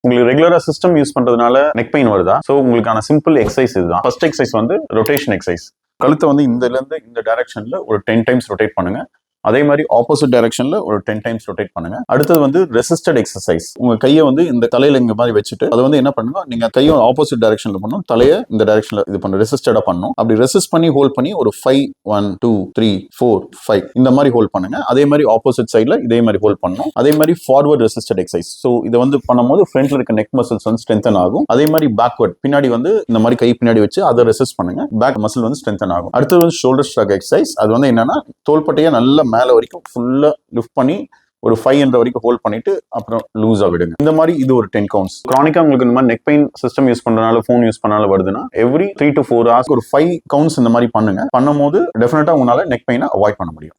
உங்களுக்கு ரெகுலரா system use பண்றதுனால நெக் பெயின் வருதா? சோ உங்களுக்கான சிம்பிள் எக்ஸசைஸ் இதுதான். ஃபர்ஸ்ட் எக்ஸசைஸ் வந்து ரொட்டேஷன் எக்ஸசைஸ். கழுத்தை வந்து இதுல இருந்து இந்த டைரக்ஷன்ல ஒரு 10 டைம்ஸ் ரொட்டேட் பண்ணுங்க. அதே மாதிரி ஆப்போசிட் டைரக்ஷன்ல ஒரு 10 டைம்ஸ் ரொட்டேட் பண்ணுங்க. அடுத்தது வந்து ரெசிஸ்டட் எக்ஸசைஸ். உங்க கையை வந்து இந்த தலையில இங்க மாதிரி வச்சுட்டு அதை வந்து என்ன பண்ணுங்க, நீங்க கையை ஆப்போசிட் டைரக்ஷன்ல பண்ணணும், தலையை இந்த டைரக்ஷன்ல இது பண்ணணும், ரெசிஸ்டடா பண்ணணும். அப்படி ரெசிஸ்ட் பண்ணி ஹோல்ட் பண்ணி ஒரு 5 1 2 3 4 5 இந்த மாதிரி ஹோல்ட் பண்ணுங்க. அதே மாதிரி ஆப்போசிட் சைட்ல இதே மாதிரி ஹோல்ட் பண்ணணும். அதே மாதிரி ஃபார்வர்ட் ரெசிஸ்டட் எக்ஸசைஸ். ஸோ இதை வந்து பண்ணும்போது ஃப்ரண்ட்ல இருக்க நெக் மசில்ஸ் வந்து ஸ்ட்ரென்தன் ஆகும். அதே மாதிரி பேக்வர்ட் பின்னாடி வந்து இந்த மாதிரி கை பின்னாடி வச்சு அதை ரெசிஸ்ட் பண்ணுங்க, பேக் மசில் வந்து ஸ்ட்ரென்தன் ஆகும். அடுத்தது வந்து ஷோல்டர் ஸ்ட்ரக் எக்ஸசைஸ். அது வந்து என்னன்னா தோள்பட்டையை நல்லா மேல வரைக்கும் ஃபுல்லா லிஃப்ட் பண்ணி ஒரு 500 வரைக்கும் ஹோல்ட் பண்ணிட்டு அப்புறம் லூஸா விடுங்க. இந்த மாதிரி இது ஒரு 10 கவுண்ட்ஸ். கிரானிக்கா உங்களுக்கு இந்த மாதிரி நெக் பெயின் சிஸ்டம் யூஸ் பண்றதுனால, ஃபோன் யூஸ் பண்ணால வருதுன்னா எவ்ரி 3 to 4 hours ஒரு 5 கவுண்ட்ஸ் இந்த மாதிரி பண்ணுங்க. பண்ணும்போது டெஃபினட்டா உங்களால நெக் பெயினை அவாய்ட் பண்ண முடியும்.